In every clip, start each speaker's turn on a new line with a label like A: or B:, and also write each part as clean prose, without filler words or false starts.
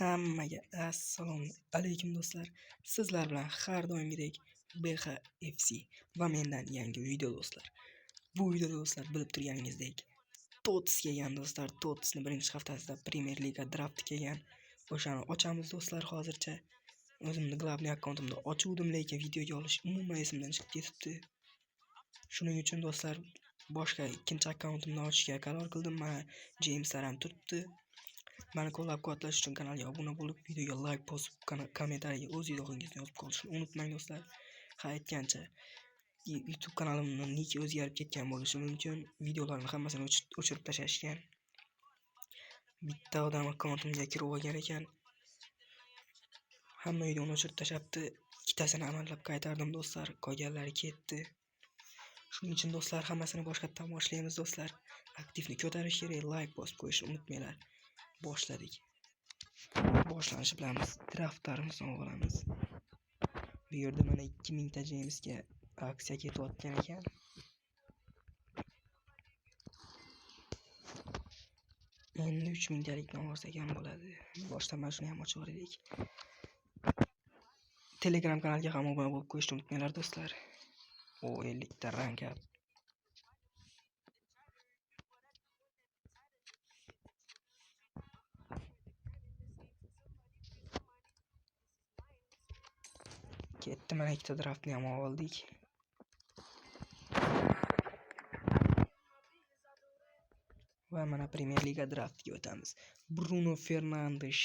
A: Hammaga assalomu alaykum do'stlar. Sizlar bilan har doimgidek BHFC va mendan yangi video do'stlar. Bu videoda do'stlar bilib turganingizdek TOTS kelgan do'stlar. TOTSni birinchi haftasida Premier Liga draft kelgan. O'shani ochamiz do'stlar hozircha. O'zimni global akkauntimda ochuvdim, lekin videoga olish umuman esimdan chiqib ketibdi. Shuning uchun do'stlar boshqa ikkinchi akkauntimni ochishga qaror qildim. Mana Jameslar ham turibdi. Mani qo'llab-quvvatlash uchun kanalga obuna bo'lib, videoga like bosib, kommentariyaga o'z izohingizni yozib qolishni unutmang do'stlar. Ha, aytgancha YouTube kanalimning niki o'zgarib ketgan bo'lishi mumkin. Videolarni hammasini o'chirib tashlashgan. Bitta odam akkauntimga kirib olgan ekan. Hamma videoni o'chirib tashlabdi. Ikkitasini amallab qaytardim do'stlar. Qolganlari ketdi. Shuning uchun do'stlar hammasini boshqatdan boshlaymiz do'stlar. Aktivni ko'tarish kerak, like bosib qo'yishni unutmanglar. Boshladik. Boshlanishi bilan biz draftlarimizni olamiz. Bu yerda mana 2000 ta Jamesga aksiya ketayotgan ekan. Endi 3000 talikdan olsak ham bo'ladi. Boshdan mana shuni ham ochib olaylik. Telegram kanaliga ham obuna bo'lib qo'yishni unutmanglar do'stlar. O 50 ta rank up. Ketdi, mana ikkita draftni ham oldik. Va mana Premier Liga draftiga o'tamiz. Bruno Fernandes,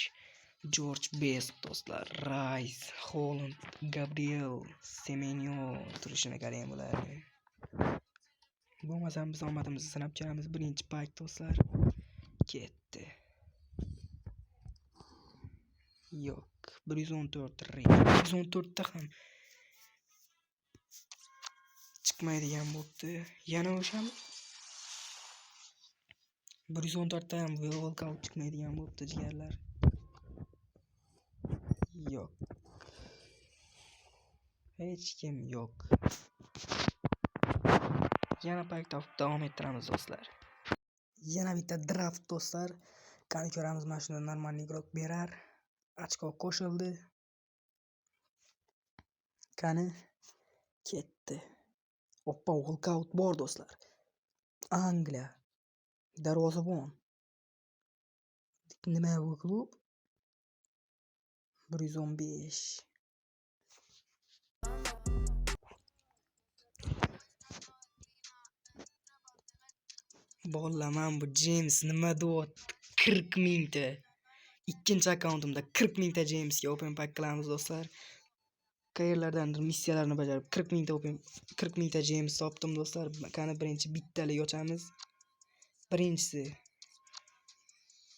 A: George Best do'stlar, Rice, Holland, Gabriel, Semenyo turishini qarang bo'ladi. Bo'lmasam biz omadimizni sinab ko'ramiz. Birinchi pak do'stlar. Ketdi. Yo'q, 114 rey. 114 ta ham chiqmaydigan bo'pti. Yana o'sham 114 ta ham walkout chiqmaydigan bo'pti jigarlar. Yo'q. Hech kim yo'q. Yana pakda davom ettiramiz do'stlar. Yana bitta draft do'stlar. Qani ko'ramiz, mana shunda normal igrok berar. Ochko qo'shildi. Qani ketdi. Oppa, walkout bor do'stlar. Angliya darvozabon. Nima bu klub? 115. Bollaman bu James nima deyapti? 40 000 ta. Ikkinchi akkauntimda 40 000 ta Jamesga open pack qilamiz do'stlar. Qayerlardandir missiyalarni bajarib 40 000 ta James topdim do'stlar. Qani birinchi bittalik ochamiz. Birinchisi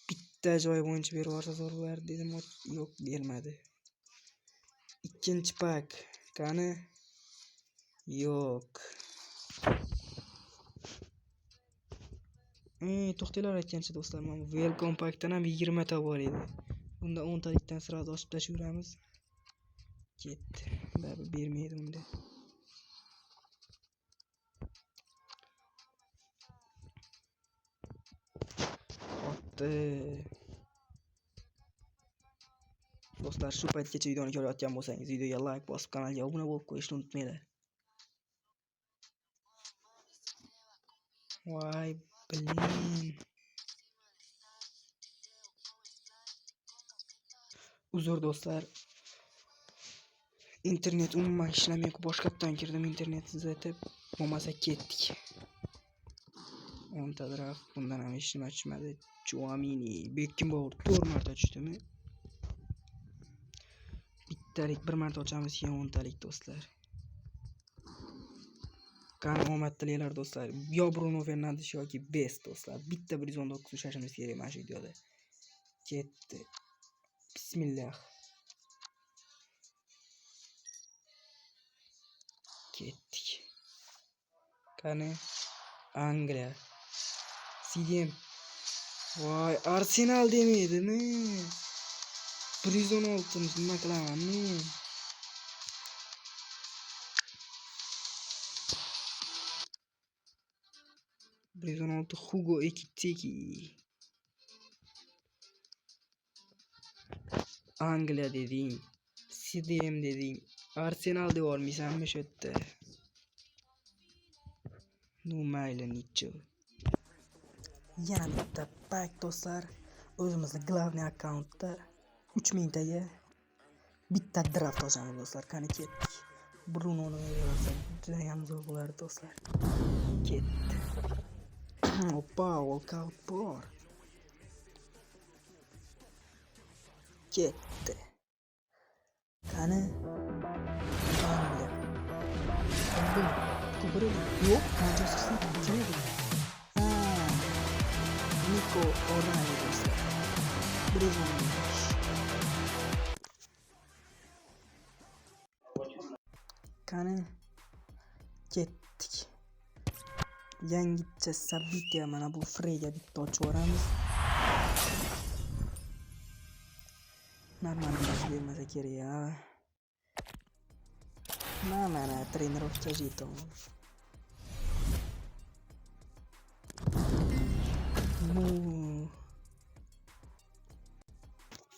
A: bitta joy bo'yicha berib yuborsa zo'r bo'lar dedim, yo'q, bermadi. Ikkinchi pak. Qani? Yo'q. To'xtanglar aytgancha do'stlar, mana welcome pakdan ham 20 ta bor edi. Bunda 10 talikdan sirasi ochib tashlayveramiz. Ketdi. Baribir bermaydi unda. Do'stlar, shu paytgacha videoni ko'rayotgan bo'lsangiz, videoga like bosib, kanalga obuna bo'lib qo'yishni unutmanglar. Voy, bilin. Uzr do'stlar. Internet umuman ishlamaydi. Boshqatdan kirdim, internetsiz etib, bo'lmasa ketdik. 10 ta draft, bundan ham hech nima tushmadi. Chouamini, Beckenbauer 4 marta tushdimi? Bittalik bir marta ochamiz, keyin 10 talik do'stlar. Qani omad tilaylar do'stlar. Yo Bruno Fernandes yoki Best do'stlar. Bitta 119 ushashimiz kerak mana shu videoda. Ketdi. Bismillah. Ketdik. Qani Angliya. CDM. Voy, Arsenal demaydimi? 116 nima qilamanmi? Hugo Ekitiki. Angliya deding, CDM deding, Arsenal devormaysanmi shu yerda? Nu mayli nicho. Yana bitta pak do'stlar, o'zimizning glavniy akkauntda 3000 taga bitta draft ochamiz do'stlar. Qani ketdik. Brunoni yozsa juda ham zo'r bo'lar do'stlar. Ketdi. Oppa, walkout bor. Ketdi. Qani? Angliya. To'g'ri. Yo'q, Manchester City jinoyat. Nico O'Reilly do'stlar. Breziliyalik. Qani? Ketdik. Yangicha sabitga mana bu Freyga bitta ochib yuboramiz. Normal bermasa kerak ya. Mana trenirovka jeton.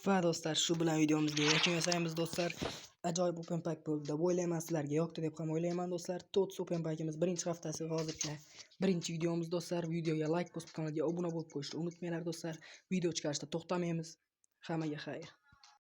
A: Va do'stlar, shu bilan videomizga yakun yasaymiz do'stlar. Ajoyib open pack bo'ldi deb o'ylayman, sizlarga yoqdi deb ham o'ylayman do'stlar. TOTS open packimiz birinchi haftasi hozircha birinchi videomiz do'stlar. Videoga like bosib, kanalga obuna bo'lib qo'yishni unutmanglar do'stlar. Video chiqarishda to'xtamaymiz. Hammaga xayr.